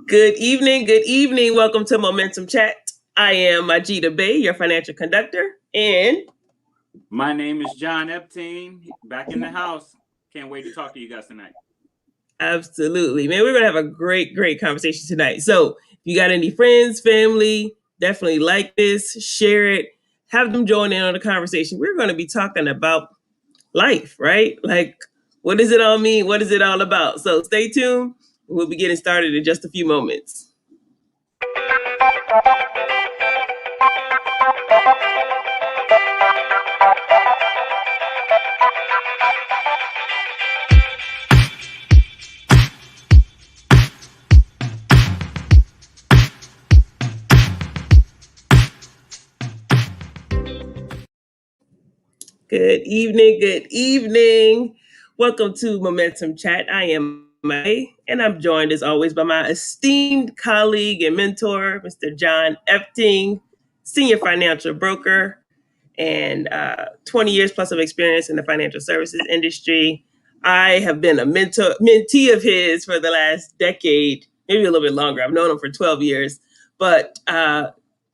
Good evening. Good evening. Welcome to Momentum Chat. I am Majida Bay, your financial conductor. And My name is John Epstein, back in the house. Can't wait to talk to you guys tonight. absolutely, man, we're going to have a great conversation tonight. So if you got any friends, family, definitely like this, share it, have them join in on the conversation. We're going to be talking about life, right? Like, what does it all mean? What is it all about? So stay tuned. We'll be getting started in just a few moments. Good evening. Good evening. Welcome to Momentum Chat. I am May, and I'm joined as always by my esteemed colleague and mentor, Mr. John Epting, senior financial broker, and 20 years plus of experience in the financial services industry. I have been a mentee of his for the last decade, maybe a little bit longer. I've known him for 12 years. But how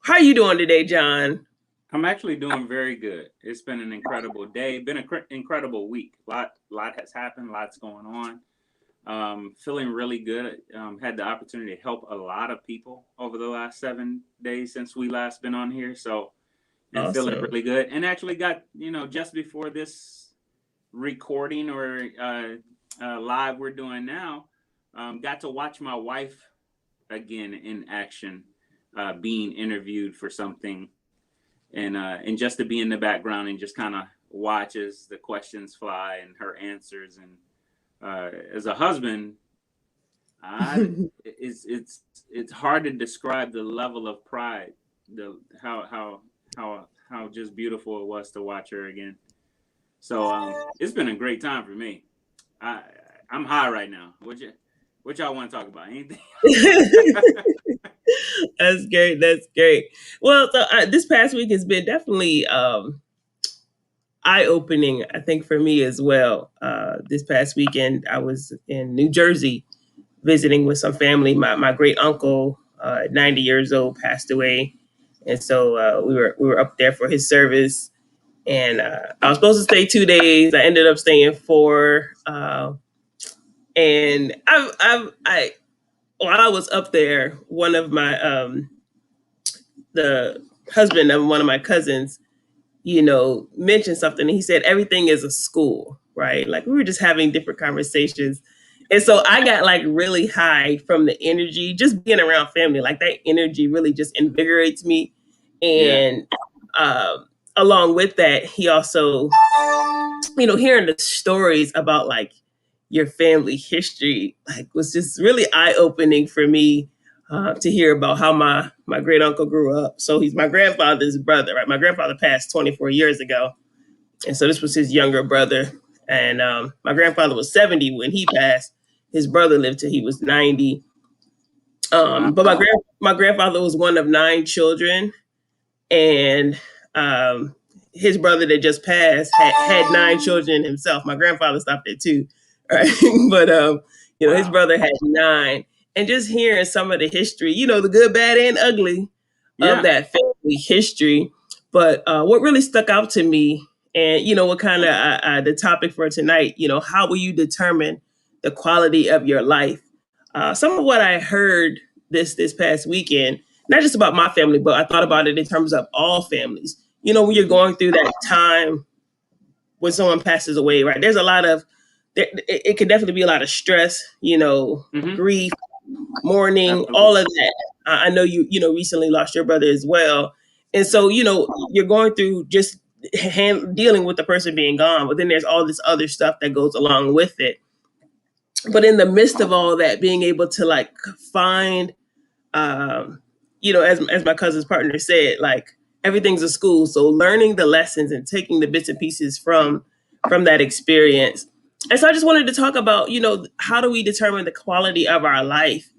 are you doing today, John? I'm actually doing very good. It's been an incredible day, been an incredible week. Lot has happened, lots going on. Feeling really good. Had the opportunity to help a lot of people over the last 7 days since we last been on here. So, and feeling Awesome. really good. And actually got, just before this recording or live we're doing now, got to watch my wife again in action, being interviewed for something, and just to be in the background and just kind of watch as the questions fly and her answers. And as a husband, it's hard to describe the level of pride, the how just beautiful it was to watch her again. So it's been a great time for me. I I'm high right now. What y'all want to talk about? Anything? That's great. That's great. Well, so this past week has been definitely eye opening, I think, for me as well. This past weekend, I was in New Jersey visiting with some family. My great uncle, 90 years old, passed away, and so we were up there for his service. And I was supposed to stay 2 days. I ended up staying four. And I while I was up there, one of my the husband of one of my cousins, mentioned something. And he said everything is a school, right? Like we were just having different conversations. And so I got like really high from the energy, just being around family. Like that energy really just invigorates me. Yeah. And along with that, he also, hearing the stories about like your family history, like was just really eye opening for me to hear about how my great uncle grew up. So he's my grandfather's brother, right? My grandfather passed 24 years ago, and so this was his younger brother. And my grandfather was 70 when he passed. His brother lived till he was 90. Wow. But my grandfather was one of nine children, and um, his brother that just passed had nine children himself. My grandfather stopped at two, right? But his Wow. brother had nine, and just hearing some of the history, the good, bad, and ugly of Yeah. that family history. But what really stuck out to me, and what kind of the topic for tonight, how will you determine the quality of your life? Some of what I heard this past weekend, not just about my family, but I thought about it in terms of all families. When you're Hmm. going through that time when someone passes away, right? There's a lot of it can definitely be a lot of stress, Hmm. grief, mourning, all Absolutely. of that. I know you recently lost your brother as well, and so Yeah. you're going through just dealing with the person being gone, but then there's all this other stuff that goes along with it. But in the midst of all that, being able to like find as my cousin's partner said, like everything's a school. So learning the lessons and taking the bits and pieces from that experience. And so I just wanted to talk about, how do we determine the quality of our life?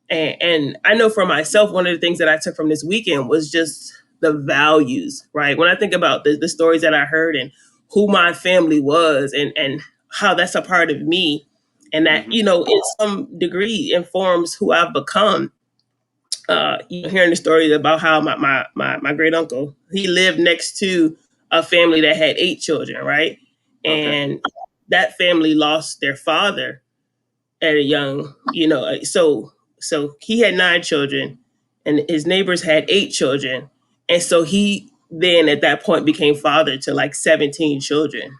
And I know for myself, one of the things that I took from this weekend was just the values, right? When I think about the stories that I heard and who my family was and how that's a part of me, and that, in some degree informs who I've become. Hearing the stories about how my great uncle, he lived next to a family that had 8 children, right? Okay. And that family lost their father at a young, so he had 9 children, and his neighbors had 8 children, and so he then at that point became father to like 17 children,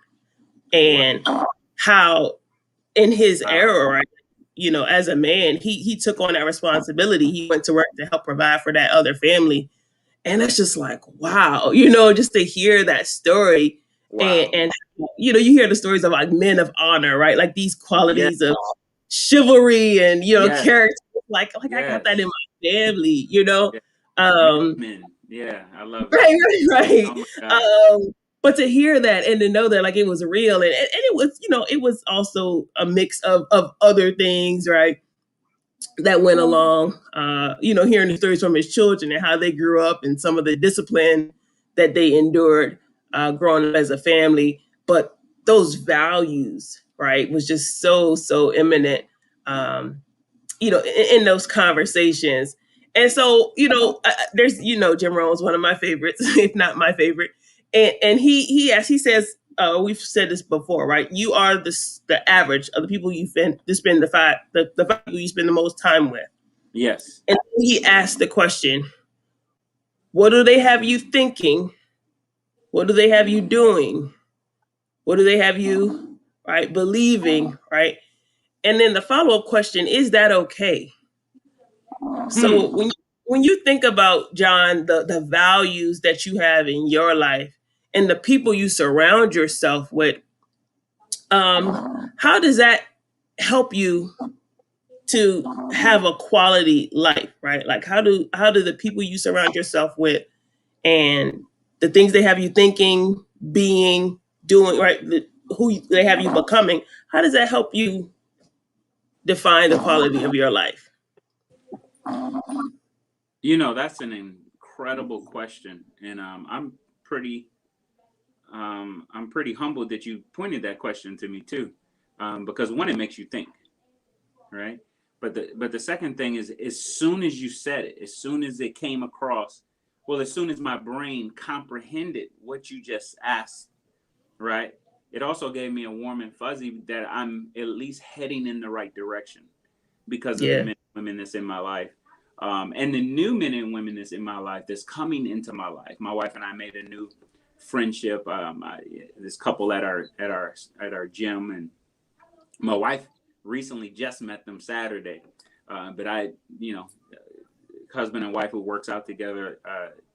and how in his era, right? As a man, he took on that responsibility. He went to work to help provide for that other family, and it's just like, wow, just to hear that story. Wow. And you hear the stories of like men of honor, right? Like these Yeah. qualities of chivalry and Yes. character. Like I got that in my family. Yeah. Um, Men. Yeah, I love it. right. Oh my God. But to hear that and to know that like it was real, and it was, it was also a mix of other things, right? That went along, hearing the stories from his children and how they grew up and some of the discipline that they endured growing up as a family. But those values, right, was just so imminent, in those conversations. And so, there's, Jim Rohn's one of my favorites, if not my favorite. And he says, we've said this before, right? You are the average of the people you spend the five people you spend the most time with. Yes. And he asked the question, what do they have you thinking? What do they have you doing? What do they have you, right, believing, right? And then the follow-up question, is that okay? So when you think about, John, the values that you have in your life and the people you surround yourself with, how does that help you to have a quality life, right? Like how do the people you surround yourself with and the things they have you thinking, being, doing, right? Who they have you becoming, how does that help you define the quality of your life? That's an incredible question, and pretty I'm pretty humbled that you pointed that question to me too, because one, it makes you think, right? But the second thing is, as soon as you said it, as soon as it came across, well, as soon as my brain comprehended what you just asked, right? It also gave me a warm and fuzzy that I'm at least heading in the right direction because of the Yeah. men and women that's in my life. And the new men and women that's in my life that's coming into my life. My wife and I made a new friendship. This couple at our gym, and my wife recently just met them Saturday. But husband and wife who works out together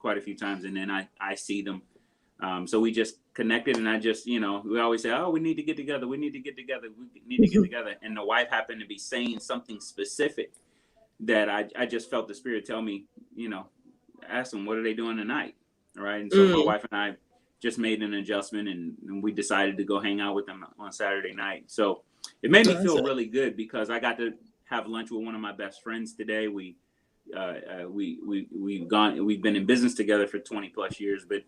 quite a few times, and then I see them. So we just connected, and I just, we always say, oh, we need to get together. We need to get together. We need to get together. And the wife happened to be saying something specific that I just felt the Spirit tell me, ask them, what are they doing tonight? All right. And so my wife and I just made an adjustment, and we decided to go hang out with them on Saturday night. So it made me feel really good because I got to have lunch with one of my best friends today. We've been in business together for 20 plus years, but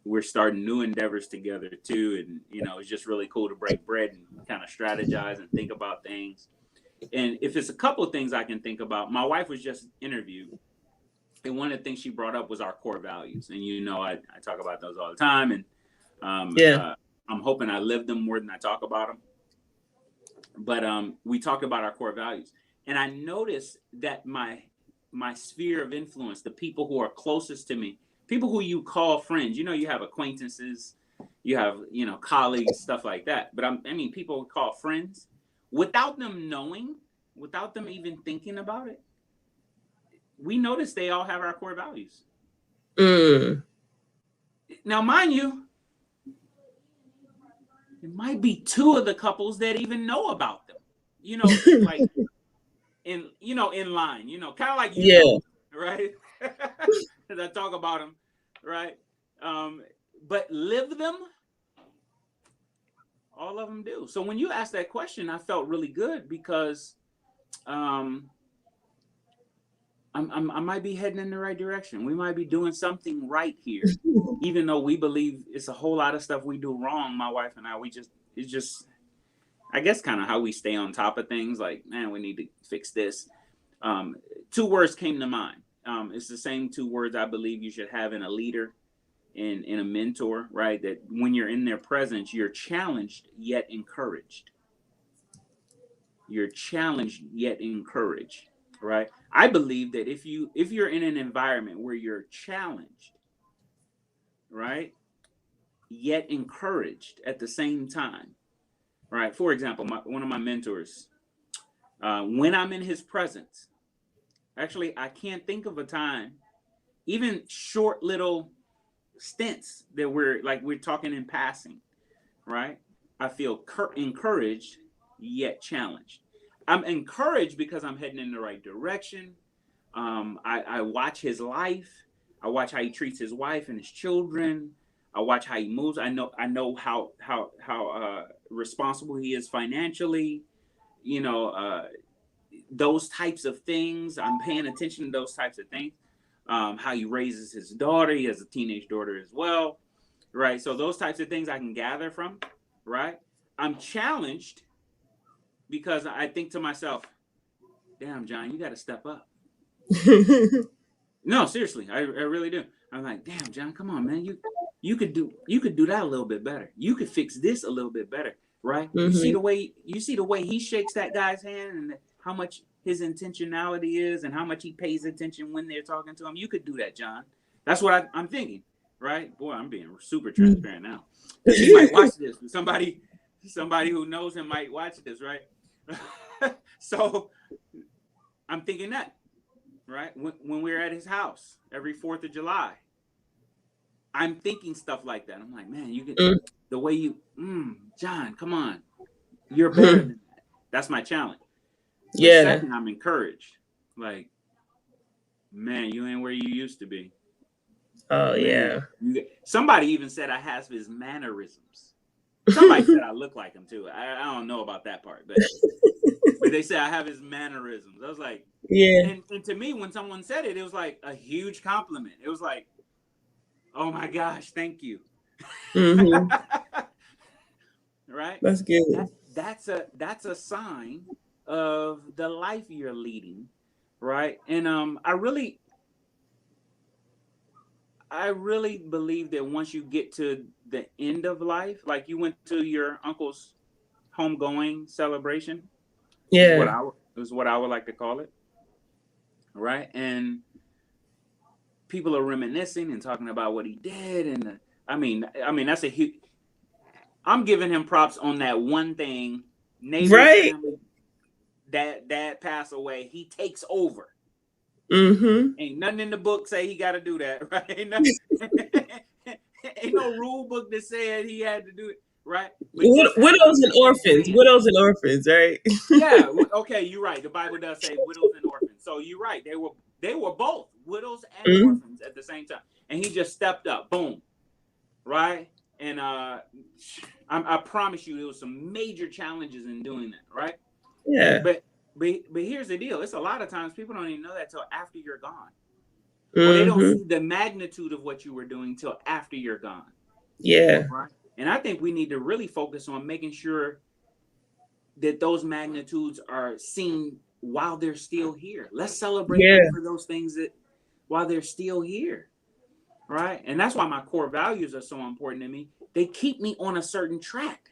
we're starting new endeavors together too. And it's just really cool to break bread and kind of strategize and think about things. And if it's a couple of things I can think about, my wife was just interviewed, and one of the things she brought up was our core values. And I talk about those all the time, and I'm hoping I live them more than I talk about them. But we talked about our core values, and I noticed that my sphere of influence, the people who are closest to me, people who you call friends, you have acquaintances, you have colleagues, stuff like that. But people we call friends, without them knowing, without them even thinking about it, we notice they all have our core values. Now, mind you, it might be two of the couples that even know about them, like in line, kind of like right? As I talk about them, right? But live them, all of them do. So when you asked that question, I felt really good because I might be heading in the right direction. We might be doing something right here, even though we believe it's a whole lot of stuff we do wrong. My wife and I, I guess kind of how we stay on top of things. Like, man, we need to fix this. Two words came to mind. It's the same two words I believe you should have in a leader, in a mentor, right? That when you're in their presence, you're challenged yet encouraged. You're challenged yet encouraged, right? I believe that if you're in an environment where you're challenged, right, yet encouraged at the same time, right? For example, one of my mentors, when I'm in his presence, actually, I can't think of a time, even short little stints that we're talking in passing, right? I feel encouraged yet challenged. I'm encouraged because I'm heading in the right direction. I watch his life. I watch how he treats his wife and his children. I watch how he moves. I know how responsible he is financially. You know, those types of things. I'm paying attention to those types of things. How he raises his daughter. He has a teenage daughter as well, right? So those types of things I can gather from, right? I'm challenged because I think to myself, damn, John, you got to step up. No, seriously, I really do. I'm like, damn, John, come on, man. You could do that a little bit better. You could fix this a little bit better, right? You see the way he shakes that guy's hand and how much his intentionality is and how much he pays attention when they're talking to him. You could do that, John. That's what I'm thinking, right? Boy, I'm being super transparent now because he might watch this. Somebody who knows him might watch this, right? So I'm thinking that. Right? When we're at his house every 4th of July, I'm thinking stuff like that. I'm like, man, you get the way you, John, come on. You're better than that. That's my challenge. But second, I'm encouraged. Like, man, you ain't where you used to be. Oh, man, somebody even said I have his mannerisms. Somebody said I look like him too. I don't know about that part, but they said I have his mannerisms. I was like, yeah. And to me, when someone said it, it was like a huge compliment. It was like, oh my gosh, thank you. Right? That's good. That's a sign of the life you're leading, right? And I really believe that once you get to the end of life, like you went to your uncle's homegoing celebration, is what I would like to call it. Right? And people are reminiscing and talking about what he did. And I mean, that's a huge, I'm giving him props on that one thing. Neighbor's family, dad passed away. He takes over. Ain't nothing in the book say he got to do that, right? Ain't no rule book that said he had to do it, right? Widows and orphans, right? Yeah. Okay, you're right. The Bible does say widows and orphans. So you're right. They were both widows and orphans at the same time, and he just stepped up. Boom, right? And I promise you, there was some major challenges in doing that, right? Yeah. But here's the deal: it's a lot of times people don't even know that till after you're gone, or they don't see the magnitude of what you were doing till after you're gone. Yeah. Right. And I think we need to really focus on making sure that those magnitudes are seen while they're still here. Let's celebrate them for those things that while they're still here. Right. And that's why my core values are so important to me. They keep me on a certain track.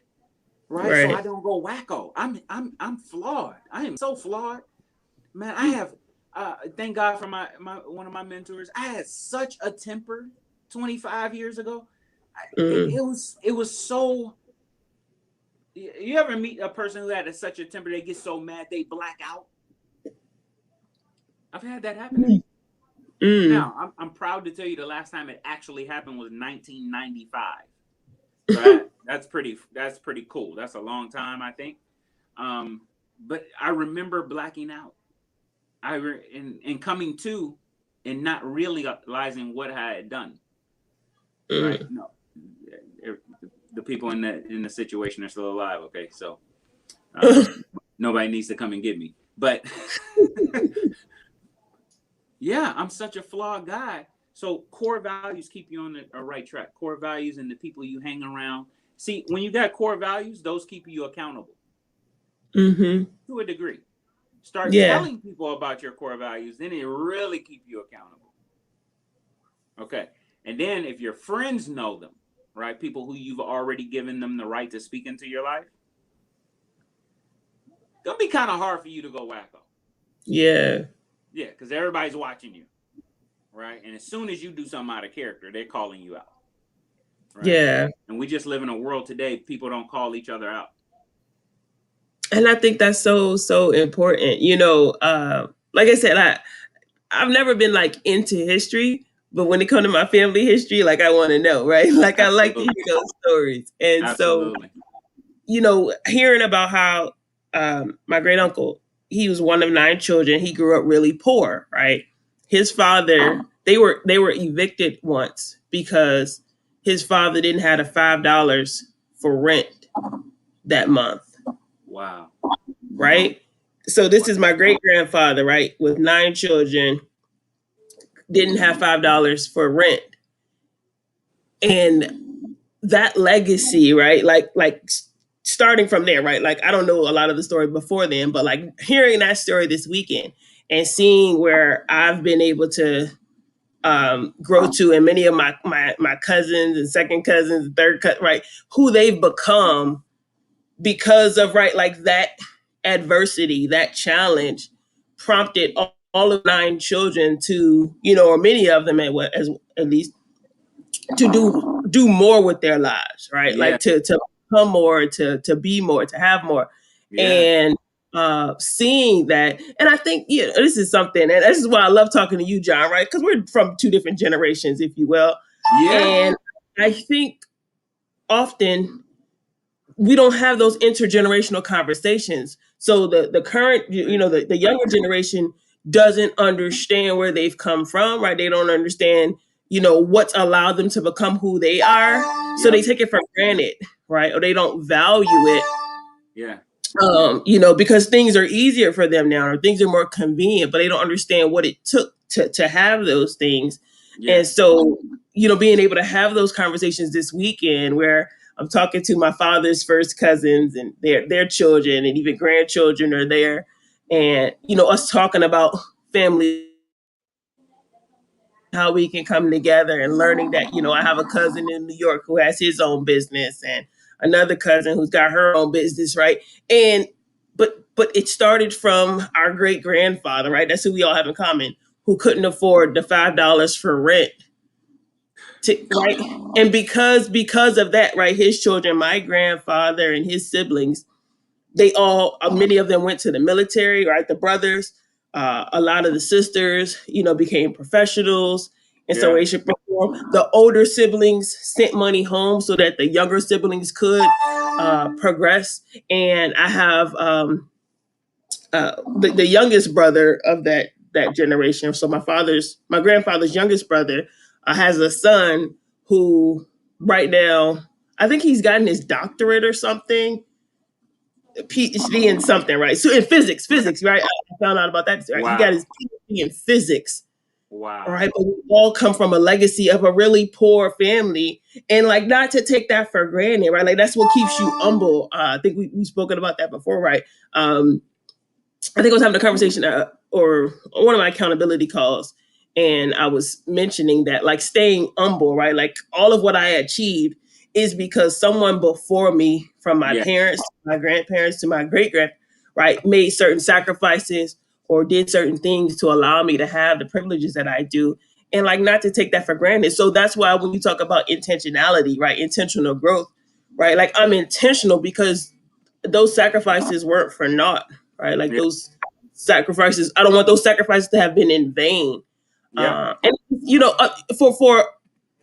Right. So I don't go wacko. I'm flawed. I am so flawed. Man, I have thank God for my one of my mentors. I had such a temper 25 years ago. It was so. You ever meet a person who had such a temper they get so mad they black out? I've had that happen to me. Now I'm proud to tell you the last time it actually happened was 1995. So that's pretty cool. That's a long time, I think. But I remember blacking out. And coming to and not realizing what I had done. Right? No. The people in the situation are still alive. Okay, so nobody needs to come and get me. But yeah, I'm such a flawed guy. So core values keep you on the right track. Core values and the people you hang around. See, when you got core values, those keep you accountable. Mm-hmm. to a degree. Start Yeah. telling people about your core values, then it really keep you accountable. Okay. And then if your friends know them, right? People who you've already given them the right to speak into your life, it's gonna be kind of hard for you to go wacko. Yeah. Yeah, because everybody's watching you, right? And as soon as you do something out of character, they're calling you out, right? Yeah. And we just live in a world today, people don't call each other out. And I think that's so important. Like I said, I've never been like into history, but when it comes to my family history, like I want to know, right? Like I like to Absolutely. hear those stories. And so, Absolutely. hearing about how my great uncle, he was one of 9 children. He grew up really poor, right? His father, they were evicted once because his father didn't have a $5 for rent that month, Wow. right? So this Wow. is my great grandfather, right, with 9 children, didn't have $5 for rent, and that legacy, right, like starting from there, right, like I don't know a lot of the story before then, but like hearing that story this weekend and seeing where I've been able to grow to, and many of my cousins and second cousins, right, who they've become because of, right, like that adversity, that challenge prompted all of 9 children to, or many of them at least, to do more with their lives, right? Yeah. Like to become more, to be more, to have more. Yeah. And seeing that, and I think, this is something, and this is why I love talking to you, John, right? Because we're from 2 different generations, if you will. Yeah. And I think often we don't have those intergenerational conversations. So the current, the younger generation doesn't understand where they've come from, right? They don't understand, what's allowed them to become who they are. So Yep. they take it for granted, right? Or they don't value it, Yeah. because things are easier for them now, or things are more convenient, but they don't understand what it took to have those things. Yeah. And so, being able to have those conversations this weekend where I'm talking to my father's first cousins and their children and even grandchildren are there. And, us talking about family, how we can come together, and learning that, I have a cousin in New York who has his own business, and another cousin who's got her own business, right? And but it started from our great grandfather, right? That's who we all have in common, who couldn't afford the $5 for rent. Right. And because of that, right, his children, my grandfather and his siblings, they all, many of them went to the military, right? The brothers, a lot of the sisters, became professionals in some Yeah. way, shape, or form. The older siblings sent money home so that the younger siblings could progress. And I have the youngest brother of that generation. So my grandfather's youngest brother has a son who right now, I think he's gotten his doctorate or something, PhD in something, right? So in physics, right? I found out about that. Right? He got his Wow. PhD in physics. All Wow. right, but we all come from a legacy of a really poor family, and like not to take that for granted, right? Like that's what keeps you humble. I think we've spoken about that before, right? I think I was having a conversation or one of my accountability calls, and I was mentioning that like staying humble, right? Like all of what I achieved is because someone before me, from my Yeah. parents, to my grandparents, to my great grand, right, made certain sacrifices or did certain things to allow me to have the privileges that I do, and like not to take that for granted. So that's why when you talk about intentionality, right, intentional growth, right, like I'm intentional because those sacrifices weren't for naught, right? Like Yeah. those sacrifices, I don't want those sacrifices to have been in vain. Yeah. And for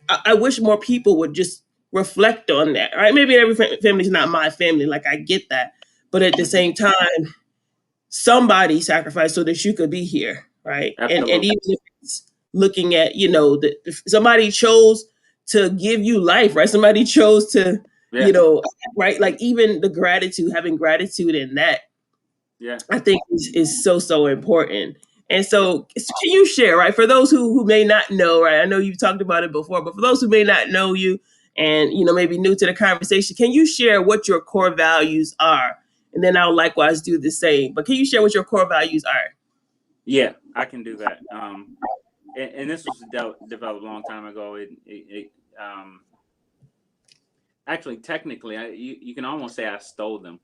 I wish more people would just reflect on that, right? Maybe every family is not my family, like I get that, but at the same time, somebody sacrificed so that you could be here, right? And Absolutely. even if it's looking at, somebody chose to give you life, right? Somebody chose to, Yeah. right? Like even the gratitude, having gratitude in that, Yeah. I think is so important. And so, can you share, right, for those who may not know, right? I know you've talked about it before, but for those who may not know you and maybe new to the conversation, can you share what your core values are And then I'll likewise do the same. But can you share what your core values are? Yeah, I can do that. And this was developed a long time ago. Actually, technically, you can almost say I stole them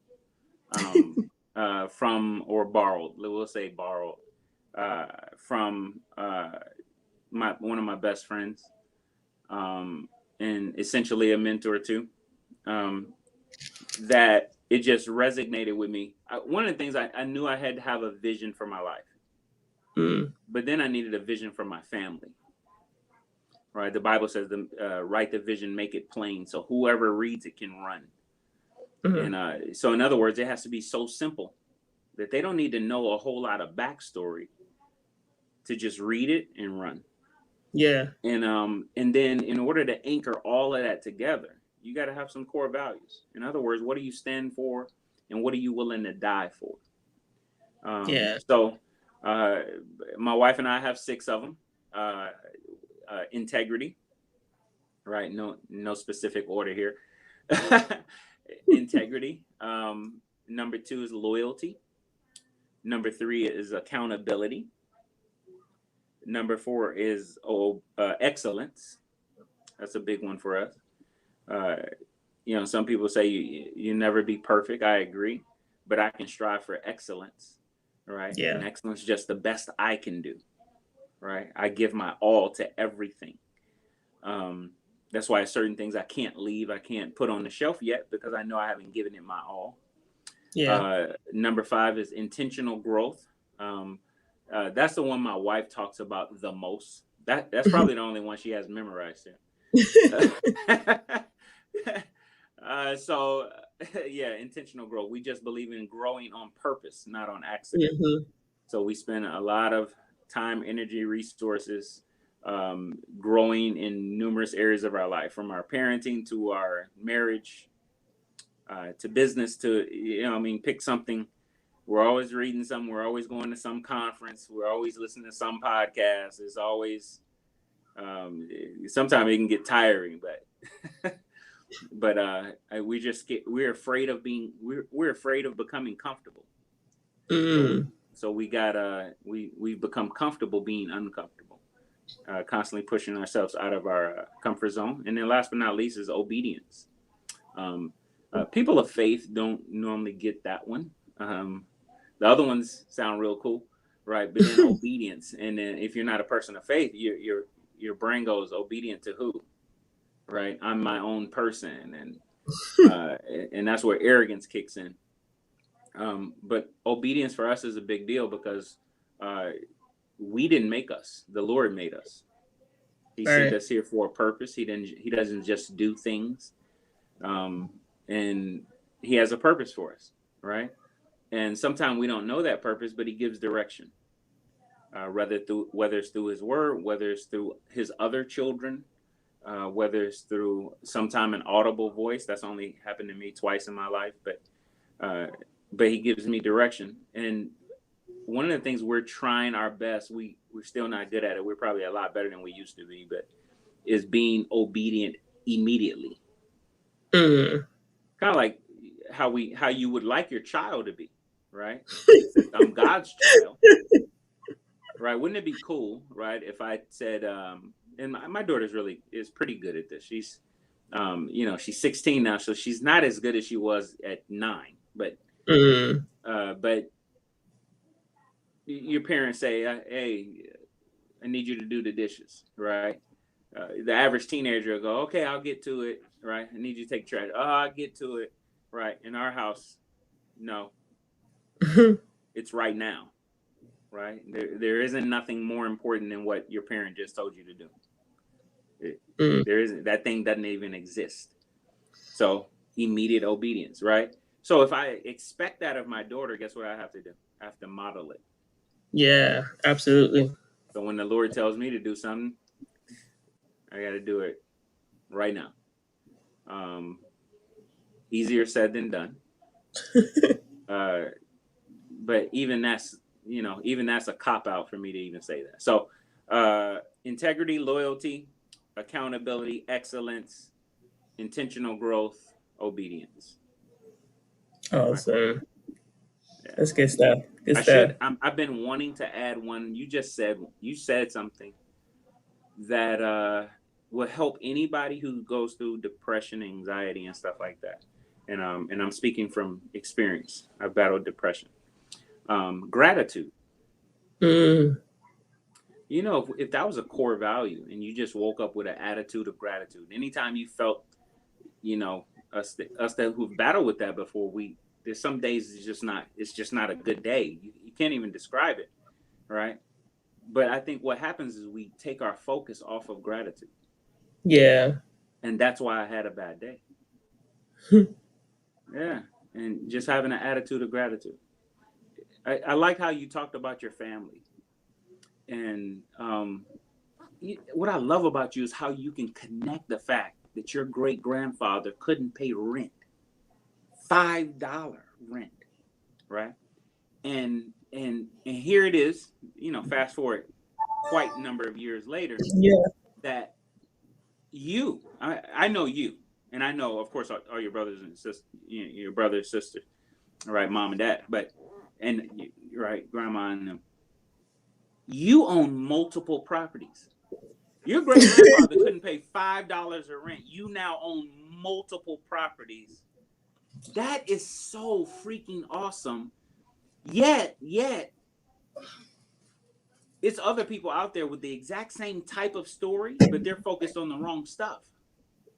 from, or borrowed. We'll say borrowed from one of my best friends, and essentially a mentor too. That it just resonated with me. One of the things I knew I had to have a vision for my life, but then I needed a vision for my family. Right, the Bible says, "Write the vision, make it plain, so whoever reads it can run." And so, in other words, it has to be so simple that they don't need to know a whole lot of backstory to just read it and run. Yeah. And then in order to anchor all of that together, you got to have some core values. In other words, what do you stand for, and what are you willing to die for? Yeah. So, my wife and I have 6 of them. Integrity, right? No specific order here. Integrity. Number 2 is loyalty. Number 3 is accountability. Number 4 is excellence. That's a big one for us. Some people say you never be perfect. I agree, but I can strive for excellence, right? Yeah. And excellence is just the best I can do, right? I give my all to everything. That's why certain things I can't leave, I can't put on the shelf yet, because I know I haven't given it my all. Yeah. Number 5 is intentional growth. That's the one my wife talks about the most. That's probably the only one she has memorized here. So yeah, intentional growth. We just believe in growing on purpose, not on accident. So we spend a lot of time, energy, resources growing in numerous areas of our life, from our parenting to our marriage, to business, to pick something. We're always reading something. We're always going to some conference. We're always listening to some podcast. It's always sometimes it can get tiring, but we're afraid of we're afraid of becoming comfortable. So we've become comfortable being uncomfortable, constantly pushing ourselves out of our comfort zone. And then last but not least is obedience. People of faith don't normally get that one. The other ones sound real cool, right? But then obedience, and then if you're not a person of faith, your brain goes, obedient to who? Right? I'm my own person, and that's where arrogance kicks in. But obedience for us is a big deal, because we didn't make us; the Lord made us. He sent us here for a purpose. He doesn't just do things, and He has a purpose for us, right? And sometimes we don't know that purpose, but He gives direction. Whether it's through His word, whether it's through His other children, whether it's through sometime an audible voice. That's only happened to me twice in my life, but He gives me direction. And one of the things we're trying our best, we're still not good at it. We're probably a lot better than we used to be, but is being obedient immediately. Kind of like how you would like your child to be, right? I'm God's child, right? Wouldn't it be cool, right, if I said, and my daughter's is pretty good at this. She's, she's 16 now, so she's not as good as she was at 9. But your parents say, "Hey, I need you to do the dishes," right? The average teenager will go, "Okay, I'll get to it," right? "I need you to take trash." "Oh, I'll get to it," right? In our house, no, it's right now, right? There isn't nothing more important than what your parent just told you to do. There isn't. That thing doesn't even exist. So immediate obedience, right? So if I expect that of my daughter, guess what I have to do? I have to model it. Yeah, absolutely. So when the Lord tells me to do something, I got to do it right now. Easier said than done. But even that's a cop out for me to even say that. So integrity, loyalty, accountability, excellence, intentional growth, obedience. Awesome. Yeah. That's good stuff. Good I stuff. should. I've been wanting to add one. You said something that will help anybody who goes through depression, anxiety, and stuff like that. And I'm speaking from experience. I've battled depression. Gratitude. Mm, You know, if that was a core value, and you just woke up with an attitude of gratitude, anytime you felt, you know, us that who've battled with that before, there's some days it's just not a good day. You can't even describe it, right? But I think what happens is we take our focus off of gratitude, yeah. and that's why I had a bad day. Yeah, and just having an attitude of gratitude. I like how you talked about your family, and what I love about you is how you can connect the fact that your great grandfather couldn't pay rent, $5 rent, right? And here it is, you know, fast forward quite a number of years later, Yeah. that I know you, and I know, of course, all your brothers and sisters, your brothers, sisters, right, mom and dad, but and right, grandma and them. You own multiple properties. Your great grandfather couldn't pay $5 of rent. You now own multiple properties. That is so freaking awesome. Yet, it's other people out there with the exact same type of story, but they're focused on the wrong stuff.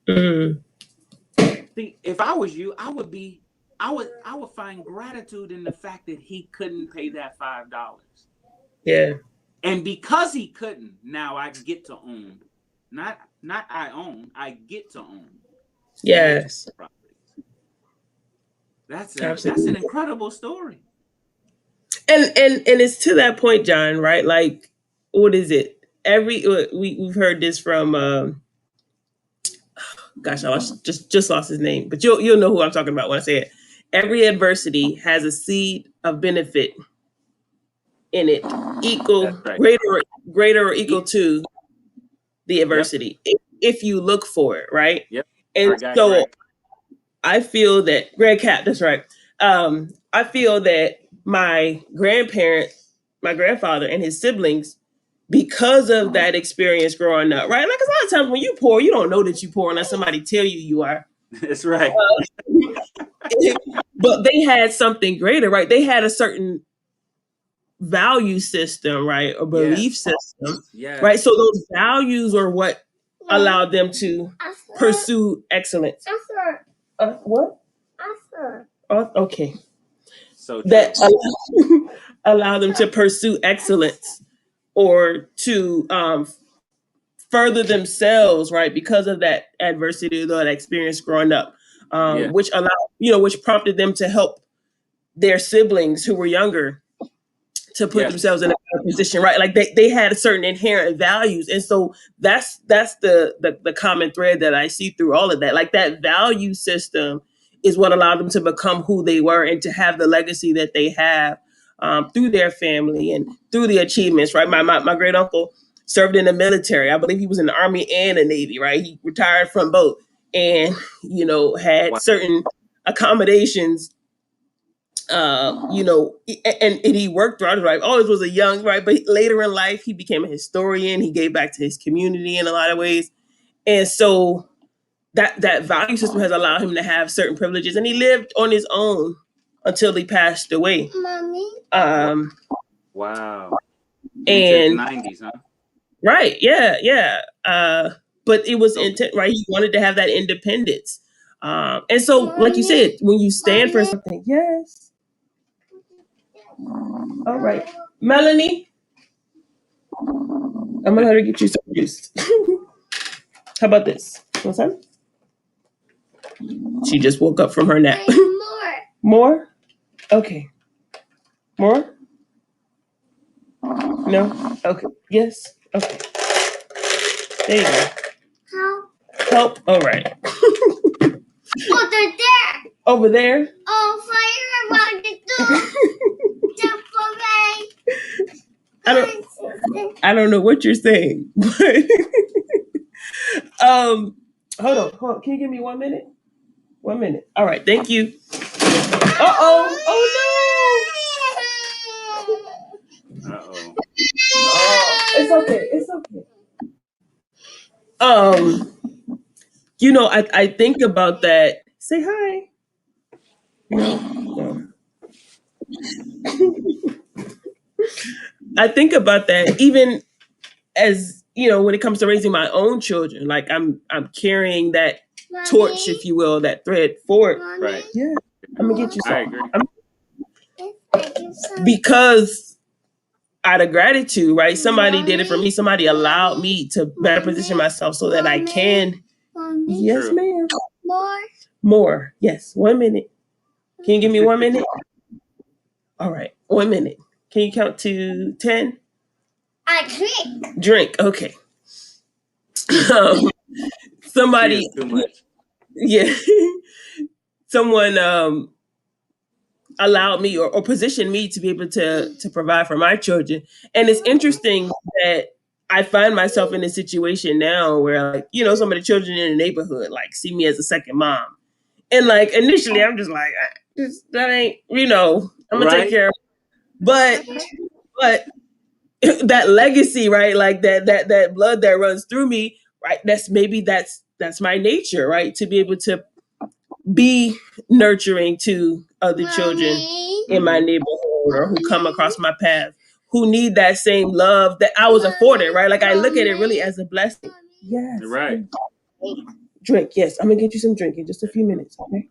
Mm, See, if I was you, I would find gratitude in the fact that he couldn't pay that $5. yeah. And because he couldn't, now I get to own. Not I own, I get to own multiple Yes. properties. That's an Absolutely. incredible story. And it's to that point, John, right? Like, what is it? We've heard this from gosh, just lost his name, but you'll know who I'm talking about when I say it. Every adversity has a seed of benefit in it, equal That's right. greater or equal E- to the Yep. adversity if you look for it, right? Yep. And Our guy so Greg. I feel that Greg Cap, that's right. I feel that my grandfather and his siblings, because of that experience growing up, right? Like, 'cause a lot of times when you poor, you don't know that you poor unless somebody tell you you are. That's right. But they had something greater, right? They had a certain value system, right? A belief Yes. system, right? Yes. So those values are what allowed them to pursue excellence. What? Oh, okay. So That true. allow them to pursue excellence or to further themselves, right? Because of that adversity or that experience growing up, Yeah. which prompted them to help their siblings who were younger to put Yes. themselves in a better position, right? Like they had certain inherent values. And so that's the common thread that I see through all of that. Like that value system is what allowed them to become who they were and to have the legacy that they have through their family and through the achievements, right? My great uncle served in the military. I believe he was in the Army and the Navy, right? He retired from both and, had Wow. certain accommodations and he worked throughout his life. Always was a young, right? But later in life, he became a historian. He gave back to his community in a lot of ways, and so that value system has allowed him to have certain privileges. And he lived on his own until he passed away. Mommy. Wow. Into the And 90s, huh? right, yeah. But it was So intent, right? He wanted to have that independence. And so, like you said, when you stand for something, yes. All right, Melanie. I'm gonna let her get you some juice. How about this? Want some? She just woke up from her nap. More. More? Okay. More? No? Okay. Yes? Okay. There you go. Help? All right. Oh, they're there. Over there? Oh, fire around the door. Jump away. I don't know what you're saying, but hold on. Can you give me 1 minute? 1 minute. All right, thank you. Uh-oh. Oh okay. It's okay. I think about that. Say hi. No. I think about that even as when it comes to raising my own children. Like I'm carrying that torch, if you will, that thread forward. Right. Yeah, I'm gonna get you I some. agree. Because out of gratitude, right? Somebody did it for me. Somebody allowed me to better position myself so that I can. Yes, True. ma'am. More. Yes. 1 minute. Can you give me 1 minute? All right. 1 minute. Can you count to 10? I drink. Drink. Okay. Um, She somebody. is too much. Yeah. Someone allowed me or positioned me to be able to provide for my children. And it's interesting that I find myself in a situation now where, like, some of the children in the neighborhood like see me as a second mom. And like initially I'm just like, that ain't, I'm gonna take Right. care of it. But that legacy, right? Like that blood that runs through me, right? That's my nature, right? To be able to be nurturing to other children in my neighborhood or who come across my path who need that same love that I was afforded, right? Like I look at it really as a blessing. Yes. Right. Drink. Yes, I'm gonna get you some drink in just a few minutes. Okay.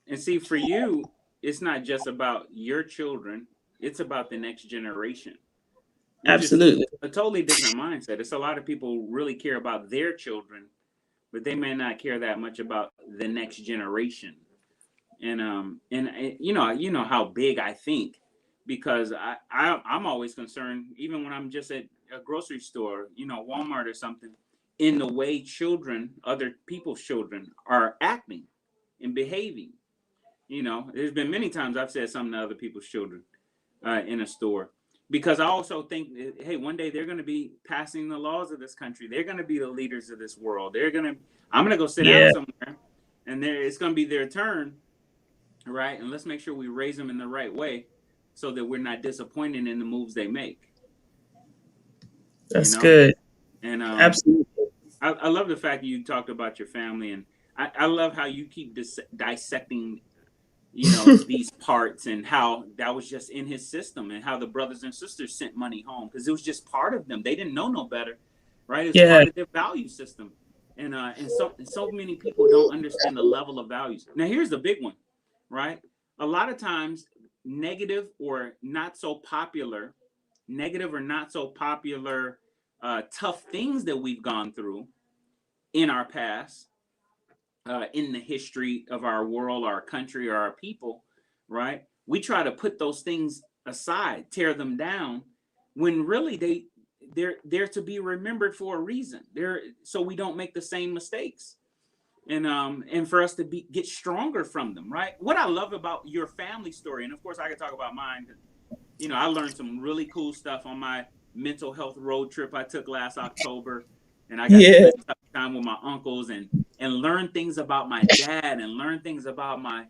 And see, for you, it's not just about your children, it's about the next generation, which is Absolutely. a totally different mindset. It's a lot of people really care about their children, but they may not care that much about the next generation. And you know how big I think, because I'm always concerned, even when I'm just at a grocery store, Walmart or something, in the way children, other people's children, are acting and behaving. There's been many times I've said something to other people's children in a store, because I also think, hey, one day they're going to be passing the laws of this country. They're going to be the leaders of this world. I'm going to go sit down Yeah, somewhere, and it's going to be their turn, right? And let's make sure we raise them in the right way, so that we're not disappointed in the moves they make. You that's know, good. and Absolutely. I love the fact that you talked about your family, and I love how you keep dissecting these parts, and how that was just in his system, and how the brothers and sisters sent money home because it was just part of them. They didn't know no better, right? It's Yeah. part of their value system. And so many people don't understand the level of values. Now here's the big one, right? A lot of times, negative or not so popular tough things that we've gone through in our past, in the history of our world, our country, or our people, right? We try to put those things aside, tear them down, when really they're to be remembered for a reason. They're so we don't make the same mistakes, and for us to get stronger from them, right? What I love about your family story, and of course I can talk about mine. I learned some really cool stuff on my mental health road trip I took last October, and I got to Yeah. spend time with my uncles, and learn things about my dad, and learn things about my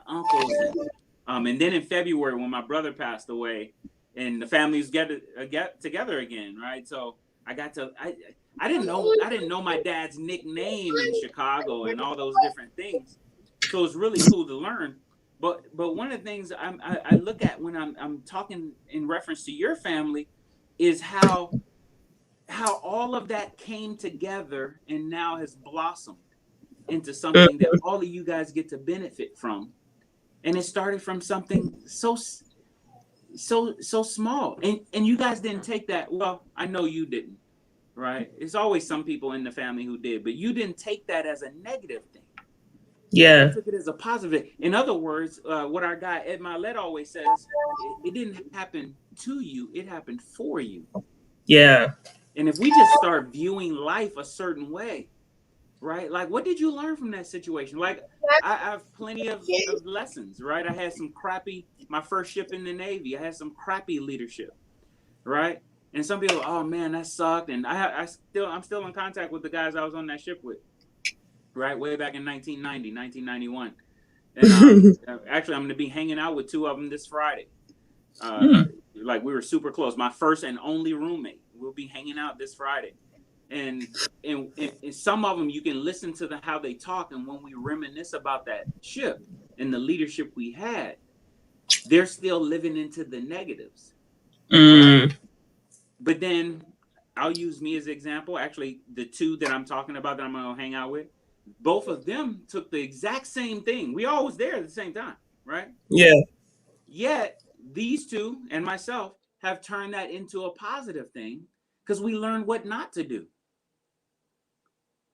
uncles, and then in February when my brother passed away, and the families get together again, right? So I got to I didn't know my dad's nickname in Chicago and all those different things, so it's really cool to learn. But one of the things I look at when I'm talking in reference to your family is how all of that came together and now has blossomed into something that Mhm. all of you guys get to benefit from. And it started from something so small. And you guys didn't take that. Well, I know you didn't, right? There's always some people in the family who did, but you didn't take that as a negative thing. You Yeah. took it as a positive. In other words, what our guy Ed Milet always says, it didn't happen to you, it happened for you. Yeah. And if we just start viewing life a certain way, right? Like, what did you learn from that situation? Like, I have plenty of lessons, right? I had some crappy, my first ship in the Navy, I had some crappy leadership, right? And some people, oh man, that sucked. And I'm still in contact with the guys I was on that ship with, right? Way back in 1990, 1991. And actually, I'm going to be hanging out with two of them this Friday. Uh, Mm. like, we were super close. My first and only roommate. We'll be hanging out this Friday. And and some of them you can listen to how they talk, and when we reminisce about that ship and the leadership we had, they're still living into the negatives, right? Mm. But then I'll use me as an example. Actually, the two that I'm talking about that I'm gonna hang out with, both of them took the exact same thing. We all was there at the same time, right? Yeah. Yet these two and myself have turned that into a positive thing because we learned what not to do.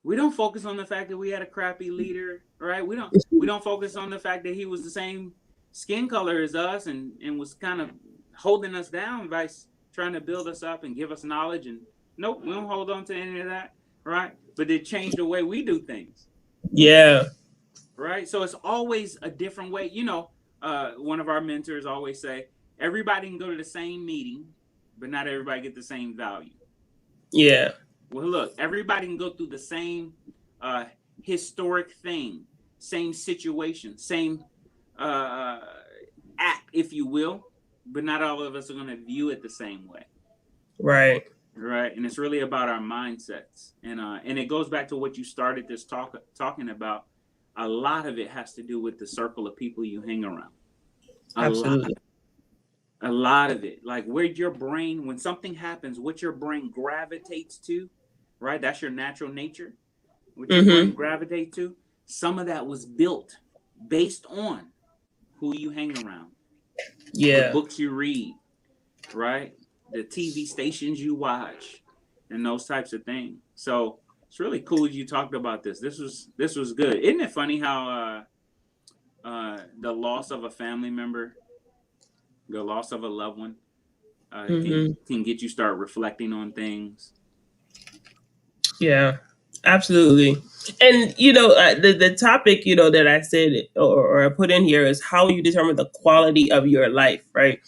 We don't focus on the fact that we had a crappy leader, right? We don't focus on the fact that he was the same skin color as us and was kind of holding us down by trying to build us up and give us knowledge. And nope, we don't hold on to any of that, right? But it changed the way we do things, Yeah. right? So it's always a different way. One of our mentors always say, everybody can go to the same meeting, but not everybody get the same value. Yeah. Well, look, everybody can go through the same historic thing, same situation, same act, if you will, but not all of us are going to view it the same way. Right. Right. And it's really about our mindsets. And it goes back to what you started this talking about. A lot of it has to do with the circle of people you hang around. Absolutely. A lot of it. Like where your brain, when something happens, what your brain gravitates to, right? That's your natural nature. What your brain gravitates to. Some of that was built based on who you hang around. Yeah. The books you read, right? The TV stations you watch, and those types of things. So it's really cool you talked about this. This was good. Isn't it funny how the loss of a family member, the loss of a loved one, can get you start reflecting on things. Yeah, absolutely. And the topic that I said or I put in here is how you determine the quality of your life, right?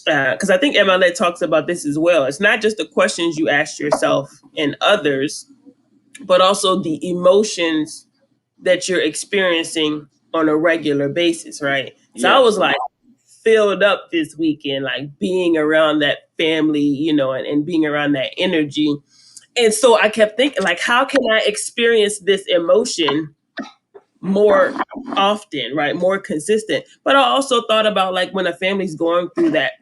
Because I think Emalet talks about this as well. It's not just the questions you ask yourself and others, but also the emotions that you're experiencing on a regular basis, right? So I Yes. was like filled up this weekend, like being around that family, and being around that energy. And so I kept thinking, like, how can I experience this emotion more often, right? More consistent. But I also thought about like when a family's going through that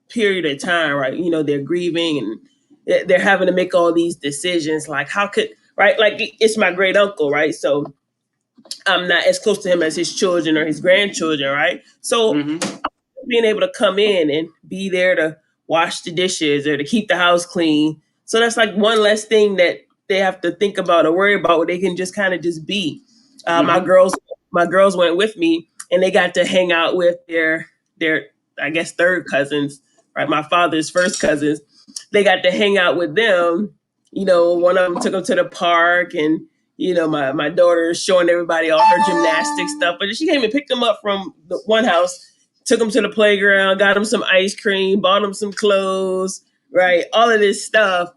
period of time, right? They're grieving and they're having to make all these decisions. Like, how could, right? Like, it's my great uncle, right? So I'm not as close to him as his children or his grandchildren, right? So being able to come in and be there to wash the dishes or to keep the house clean. So that's like one less thing that they have to think about or worry about, where they can just kind of just be. My girls went with me, and they got to hang out with their I guess third cousins, right? My father's first cousins. They got to hang out with them. One of them took them to the park, and my daughter is showing everybody all her gymnastic stuff. But she came and picked them up from the one house, took them to the playground, got them some ice cream, bought them some clothes, right? All of this stuff.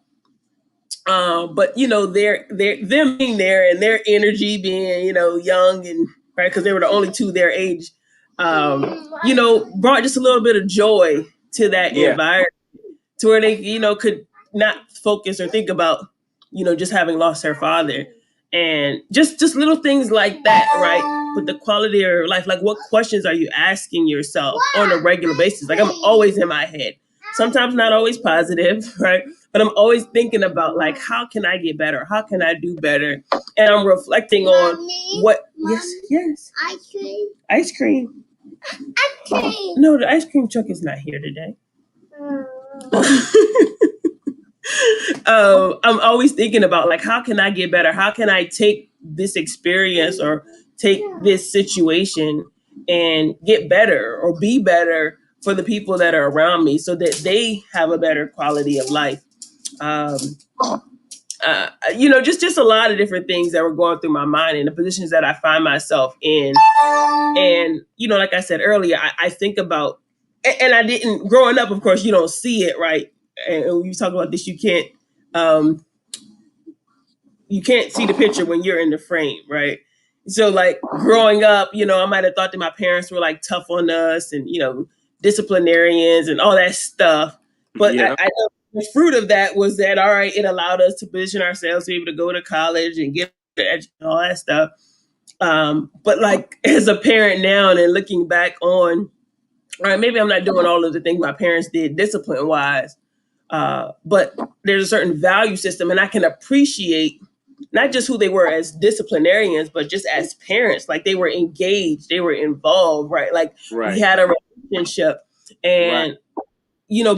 But they're them being there and their energy being young and right, because they were the only two their age, brought just a little bit of joy to that environment, to where they could not focus or think about just having lost her father, and just little things like that, right? But the quality of your life, like what questions are you asking yourself on a regular basis? Like I'm always in my head, sometimes not always positive, right? But I'm always thinking about like, how can I get better? How can I do better? And I'm reflecting on what. Yes. Ice cream. No, the ice cream truck is not here today. I'm always thinking about like, how can I get better? How can I take this experience or take this situation and get better or be better for the people that are around me, so that they have a better quality of life. Um, just a lot of different things that were going through my mind and the positions that I find myself in. And, like I said earlier, I think about, and I didn't, growing up, of course, you don't see it, right? And when you talk about this, um, you can't see the picture when you're in the frame, right? So like growing up, I might have thought that my parents were like tough on us and, disciplinarians and all that stuff. But Yeah. the fruit of that was that, all right, it allowed us to position ourselves to be able to go to college and get all that stuff. But like as a parent now and then looking back on, all right, maybe I'm not doing all of the things my parents did discipline wise, but there's a certain value system, and I can appreciate not just who they were as disciplinarians, but just as parents. Like they were engaged, they were involved, right? Like we Right. had a relationship, Right. and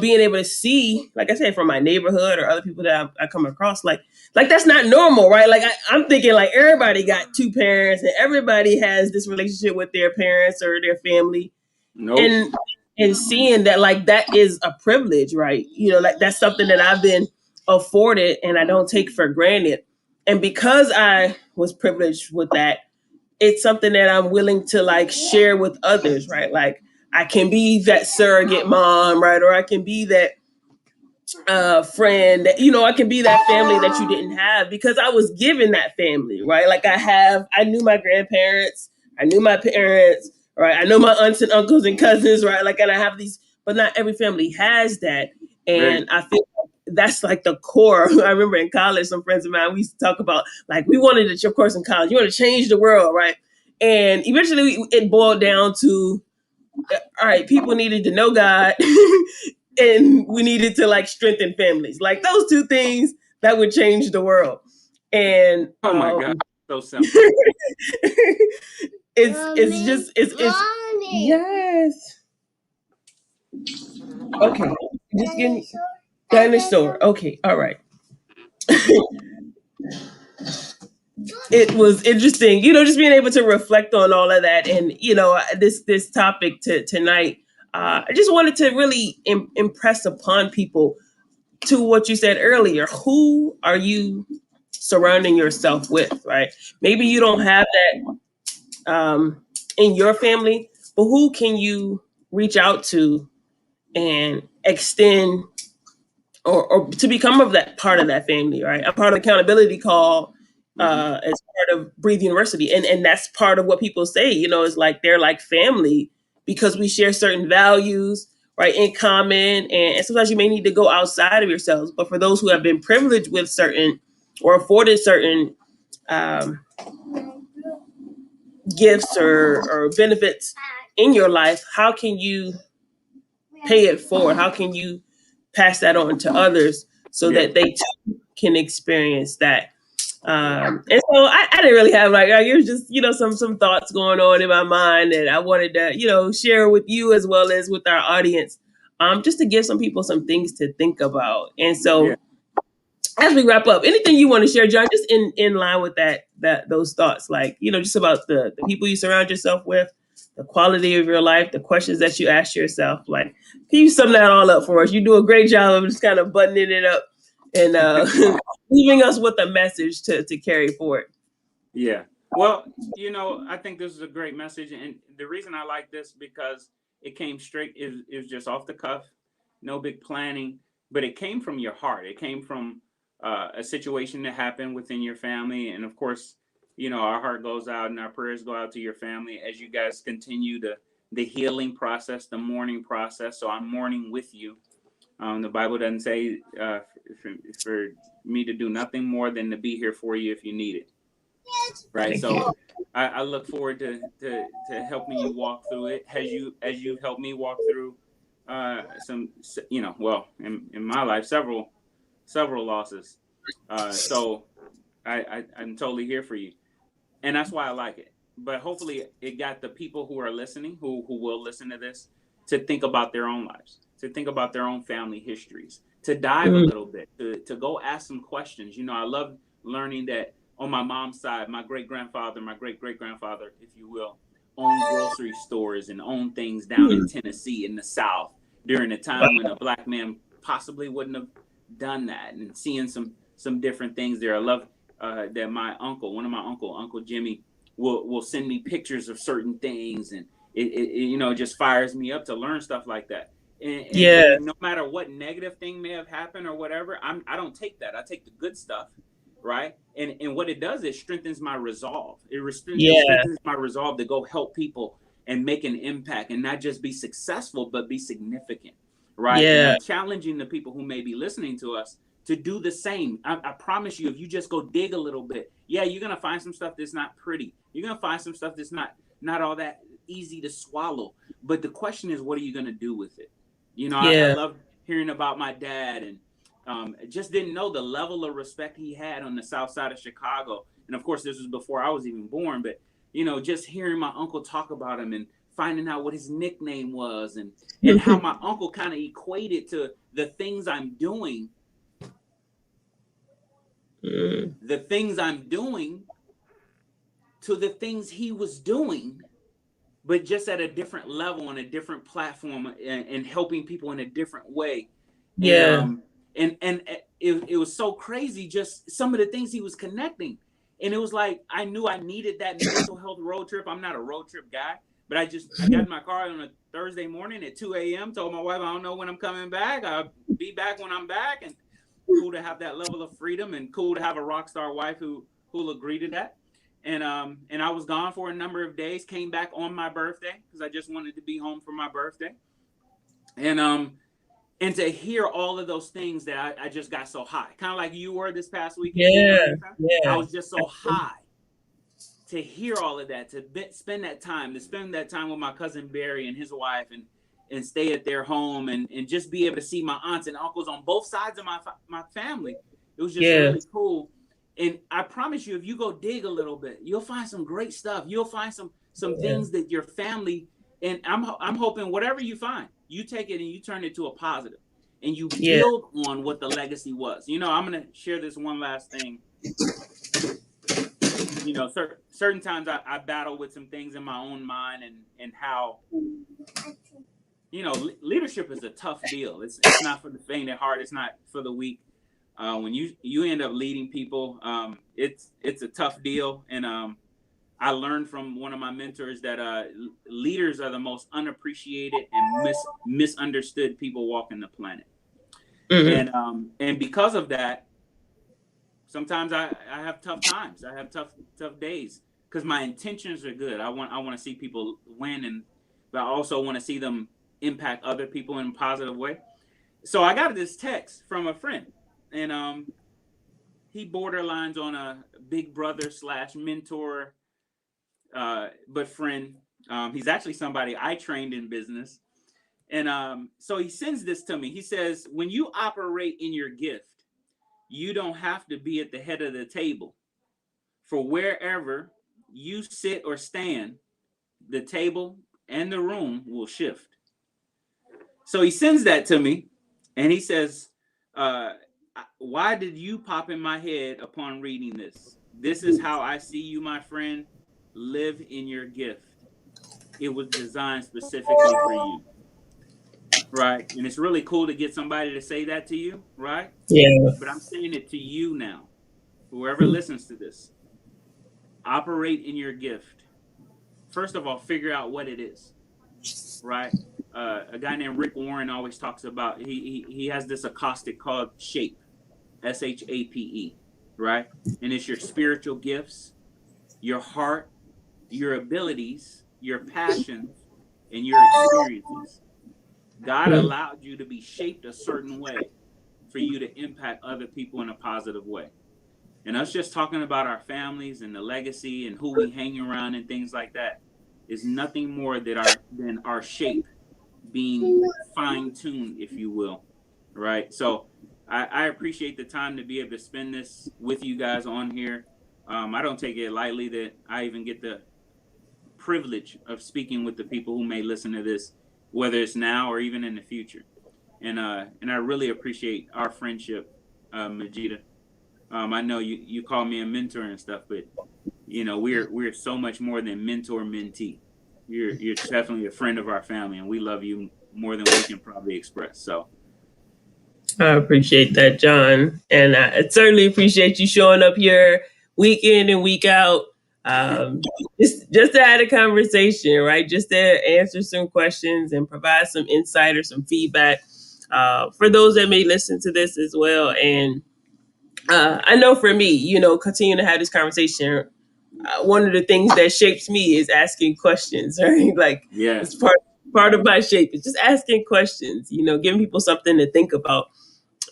being able to see, like I said, from my neighborhood or other people that I come across, like that's not normal, right? Like I'm thinking like everybody got two parents and everybody has this relationship with their parents or their family, Nope. and seeing that like that is a privilege, right? Like that's something that I've been afforded and I don't take for granted. And because I was privileged with that, it's something that I'm willing to like share with others, right? Like I can be that surrogate mom, right? Or I can be that friend that I can be that family that you didn't have because I was given that family, right? Like I knew my grandparents, I knew my parents, right? I know my aunts and uncles and cousins, right? Like, and I have these, but not every family has that. Very. And I feel like that's like the core. I remember in college, some friends of mine, we used to talk about like we wanted to, of course, in college, you want to change the world, right? And eventually it boiled down to, all right, people needed to know God and we needed to like strengthen families. Like those two things that would change the world. And Oh my God. So simple. it's just it's yes. Okay. Just give me dinosaur. Okay, all right. It was interesting, just being able to reflect on all of that, and this topic to tonight. I just wanted to really impress upon people to what you said earlier. Who are you surrounding yourself with, right? Maybe you don't have that in your family, but who can you reach out to and extend or to become of that part of that family, right? I'm part of the accountability call as part of Breathe University. And that's part of what people say, is like they're like family because we share certain values, right, in common. And sometimes you may need to go outside of yourselves. But for those who have been privileged with certain or afforded certain um, gifts or benefits in your life, how can you pay it forward? How can you pass that on to others so Yeah. that they too can experience that? And so I didn't really have like it was just some thoughts going on in my mind that I wanted to share with you as well as with our audience, just to give some people some things to think about. And Yeah. so as we wrap up, anything you want to share, John, just in line with that those thoughts, like just about the people you surround yourself with, the quality of your life, the questions that you ask yourself. Like, can you sum that all up for us? You do a great job of just kind of buttoning it up and leaving us with a message to carry forward. Yeah. Well, I think this is a great message, and the reason I like this because it came straight is just off the cuff, no big planning, but it came from your heart. It came from a situation that happened within your family, and of course, our heart goes out and our prayers go out to your family as you guys continue the healing process, the mourning process. So I'm mourning with you. The Bible doesn't say for me to do nothing more than to be here for you if you need it. Right. Thank So you. I look forward to helping you walk through it as you helped me walk through some well in my life several losses. So I'm totally here for you, and that's why I like it. But hopefully it got the people who are listening, who will listen to this, to think about their own lives, to think about their own family histories, to dive a Mm, little bit, to go ask some questions. I love learning that on my mom's side, my great grandfather, my great grandfather, if you will, owned grocery stores and owned things down in mm. Tennessee in the South during a Wow. time when a black man possibly wouldn't have done that, and seeing some different things there. I love that my uncle, one of my Uncle Jimmy, will send me pictures of certain things, and it just fires me up to learn stuff like that. Yeah, And no matter what negative thing may have happened or whatever, I don't take that. I take the good stuff, right? And what it does is strengthens my resolve. It yeah, strengthens my resolve to go help people and make an impact, and not just be successful, but be significant. right? And Yeah. I'm challenging the people who may be listening to us to do the same. I promise you, if you just go dig a little bit, yeah, you're gonna find some stuff that's not pretty. You're gonna find some stuff that's not all that easy to swallow. But the question is, what are you gonna do with it? I Yeah. love hearing about my dad, and just didn't know the level of respect he had on the south side of Chicago. And of course, this was before I was even born. But just hearing my uncle talk about him and finding out what his nickname was, and how my uncle kind of equated to the things I'm doing, the things I'm doing to the things he was doing, but just at a different level on a different platform, and helping people in a different way. And Yeah. it was so crazy, just some of the things he was connecting. And it was like I knew I needed that mental health road trip. I'm not a road trip guy, but I got in my car on a Thursday morning at 2 a.m. Told my wife I don't know when I'm coming back. I'll be back when I'm back. And cool to have that level of freedom, and cool to have a rock star wife who'll agree to that. And I was gone for a number of days. Came back on my birthday because I just wanted to be home for my birthday. And to hear all of those things that I just got so high, kind of like you were this past weekend being Yeah. around your family. I Yeah. was just so high to hear all of that, to spend that time, with my cousin Barry and his wife, and stay at their home, and just be able to see my aunts and uncles on both sides of my family. It was just Yeah. really cool. And I promise you, if you go dig a little bit, you'll find some great stuff. You'll find some Yeah. things that your family, and I'm hoping whatever you find, you take it and you turn it to a positive, and you Yeah. build on what the legacy was. I'm gonna share this one last thing. Certain times I battle with some things in my own mind, and how leadership is a tough deal. It's not for the faint at heart. It's not for the weak. When you end up leading people, it's a tough deal. And I learned from one of my mentors that leaders are the most unappreciated and misunderstood people walking the planet. Mm-hmm. And because of that, sometimes I have tough times. I have tough days because my intentions are good. I want to see people win, but I also want to see them impact other people in a positive way. So I got this text from a friend, and he borderlines on a big brother slash mentor, but friend. He's actually somebody I trained in business. And so he sends this to me. He says, when you operate in your gift, you don't have to be at the head of the table. For wherever you sit or stand, the table and the room will shift. So he sends that to me, and he says, uh, why did you pop in my head upon reading this? This is how I see you, my friend. Live in your gift. It was designed specifically for you. Right? And it's really cool to get somebody to say that to you, right? Yeah. But I'm saying it to you now. Whoever listens to this, operate in your gift. First of all, figure out what it is, right? A guy named Rick Warren always talks about, he has this acrostic called SHAPE, SHAPE, right? And it's your spiritual gifts, your heart, your abilities, your passions, and your experiences. God allowed you to be shaped a certain way for you to impact other people in a positive way. And us just talking about our families and the legacy and who we hang around and things like that is nothing more than our shape being fine tuned, if you will. Right. So I appreciate the time to be able to spend this with you guys on here. I don't take it lightly that I even get the privilege of speaking with the people who may listen to this, whether it's now or even in the future. And I really appreciate our friendship, Majida. I know you call me a mentor and stuff, but we're so much more than mentor mentee. You're definitely a friend of our family, and we love you more than we can probably express. So I appreciate that, John. And I certainly appreciate you showing up here week in and week out. Um, just to have a conversation, right? Just to answer some questions and provide some insight or some feedback for those that may listen to this as well. And I know for me, continuing to have this conversation, one of the things that shapes me is asking questions, right? Like yeah, it's part part of my shape is just asking questions, giving people something to think about.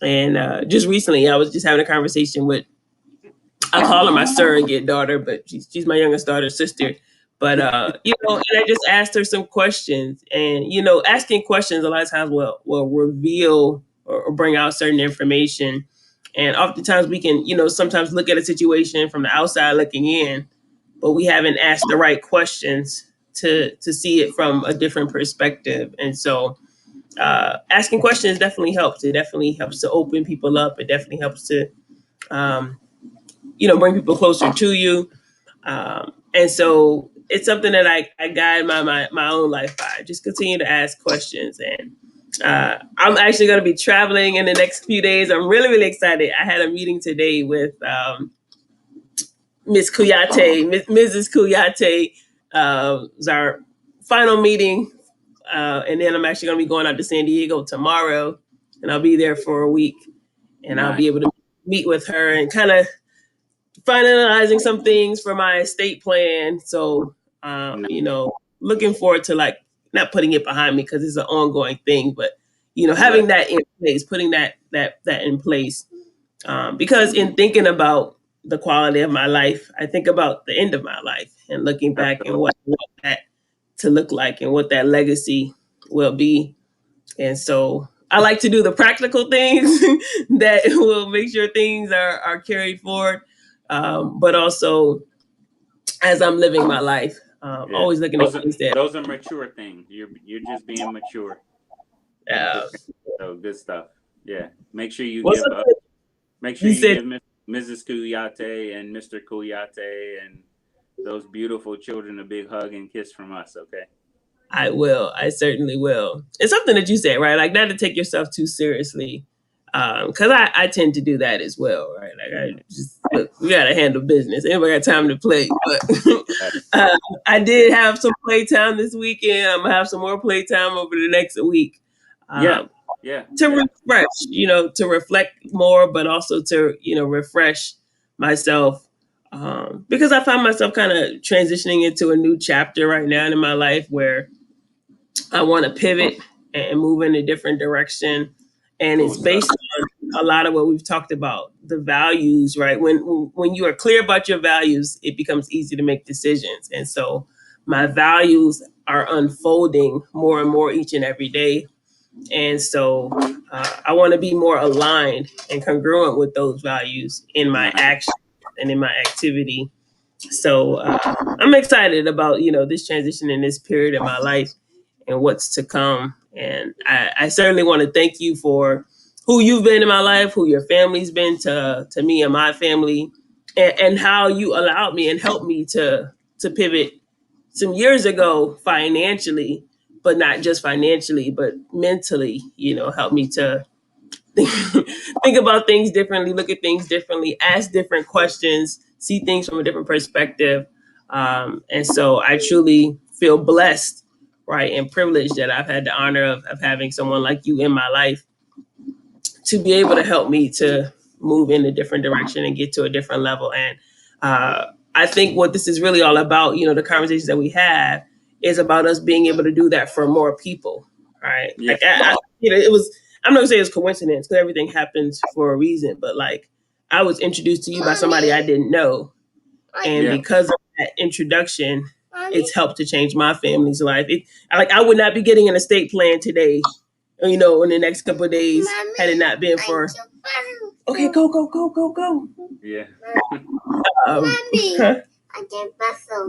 And just recently, I was just having a conversation with, I call her my surrogate daughter, but she's my youngest daughter's sister. But and I just asked her some questions, and asking questions a lot of times will reveal or bring out certain information. And oftentimes we can, sometimes look at a situation from the outside looking in, but we haven't asked the right questions to see it from a different perspective. And so asking questions definitely helps. It definitely helps to open people up. It definitely helps to um, bring people closer to you. And so it's something that I guide my own life by. Just continue to ask questions. And I'm actually going to be traveling in the next few days. I'm really, really excited. I had a meeting today with Miss Kuyate, Mrs. Kuyate. Was our final meeting. And then I'm actually going to be going out to San Diego tomorrow. And I'll be there for a week. And Nice. I'll be able to meet with her and kind of finalizing some things for my estate plan. So, looking forward to like not putting it behind me because it's an ongoing thing, but having that in place, putting that in place. Because in thinking about the quality of my life, I think about the end of my life and looking back and what that to look like and what that legacy will be. And so I like to do the practical things that will make sure things are carried forward. But also as I'm living my life, always looking at things that those are mature things. You're just being mature. So good stuff. Yeah. Make sure you give up. Make sure you give Mrs. Kuyate and Mr. Kuyate and those beautiful children a big hug and kiss from us, okay? I will. I certainly will. It's something that you said, right? Like not to take yourself too seriously. Because I tend to do that as well, right? Like I just look, we gotta handle business. Anybody got time to play? But I did have some playtime this weekend. I'm gonna have some more playtime over the next week. To refresh, to reflect more, but also to refresh myself. Because I find myself kind of transitioning into a new chapter right now in my life where I want to pivot and move in a different direction. And it's based on a lot of what we've talked about, the values, right? When you are clear about your values, it becomes easy to make decisions. And so my values are unfolding more and more each and every day. And so I want to be more aligned and congruent with those values in my action and in my activity. So I'm excited about, this transition in this period of my life and what's to come. And I certainly want to thank you for who you've been in my life, who your family's been to me and my family, and how you allowed me and helped me to pivot some years ago financially, but not just financially, but mentally, helped me to think about things differently, look at things differently, ask different questions, see things from a different perspective. And so I truly feel blessed, right, and privileged that I've had the honor of having someone like you in my life to be able to help me to move in a different direction and get to a different level. And I think what this is really all about, the conversations that we have, is about us being able to do that for more people, right? Yeah. Like it was. I'm not gonna say it's coincidence because everything happens for a reason, but like I was introduced to you by somebody I didn't know, and because of that introduction, it's helped to change my family's life. I would not be getting an estate plan today, in the next couple of days, had it not been for. Okay, go. Yeah. Mommy,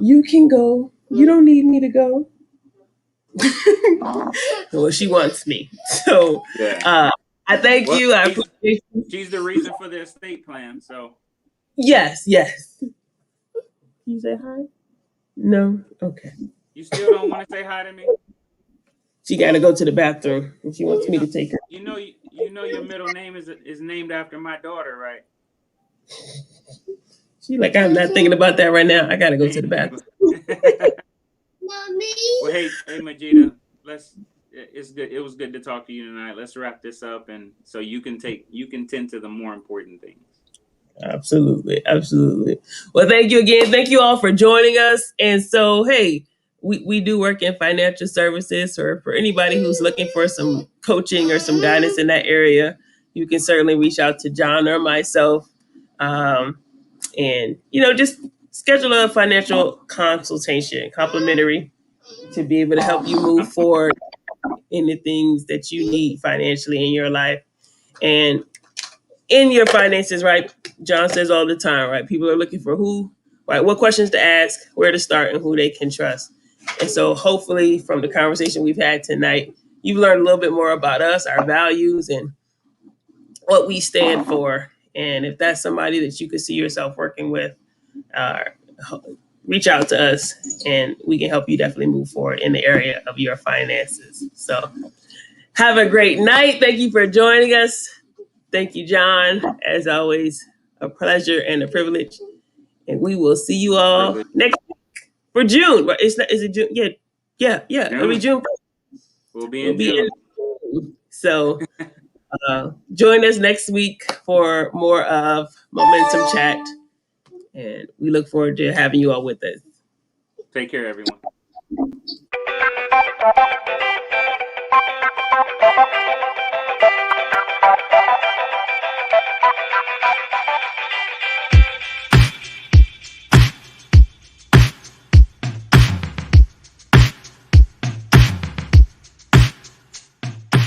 you can go. You don't need me to go. Well, she wants me. So I thank you. I appreciate you. She's the reason for the estate plan. So yes. Can you say hi? No? Okay. You still don't want to say hi to me? She got to go to the bathroom and she wants me to take her. You know your middle name is named after my daughter, right? She's like, I'm not thinking about that right now. I got to go to the bathroom. Mommy. Well, hey, Majida, it's good. It was good to talk to you tonight. Let's wrap this up, and so you can tend to the more important things. Absolutely. Well, thank you again. Thank you all for joining us. And so, hey, we do work in financial services, or for anybody who's looking for some coaching or some guidance in that area, you can certainly reach out to John or myself. And, just schedule a financial consultation, complimentary, to be able to help you move forward in the things that you need financially in your life. And in your finances, right? John says all the time, right? People are looking for who, right? What questions to ask, where to start, and who they can trust. And so hopefully from the conversation we've had tonight, you've learned a little bit more about us, our values, and what we stand for. And if that's somebody that you could see yourself working with, uh, reach out to us and we can help you definitely move forward in the area of your finances. So have a great night. Thank you for joining us. Thank you, John. As always, a pleasure and a privilege. And we will see you all next week for June. Is it June? Yeah. It'll be June. We'll be in June. So join us next week for more of Momentum Chat. And we look forward to having you all with us. Take care, everyone.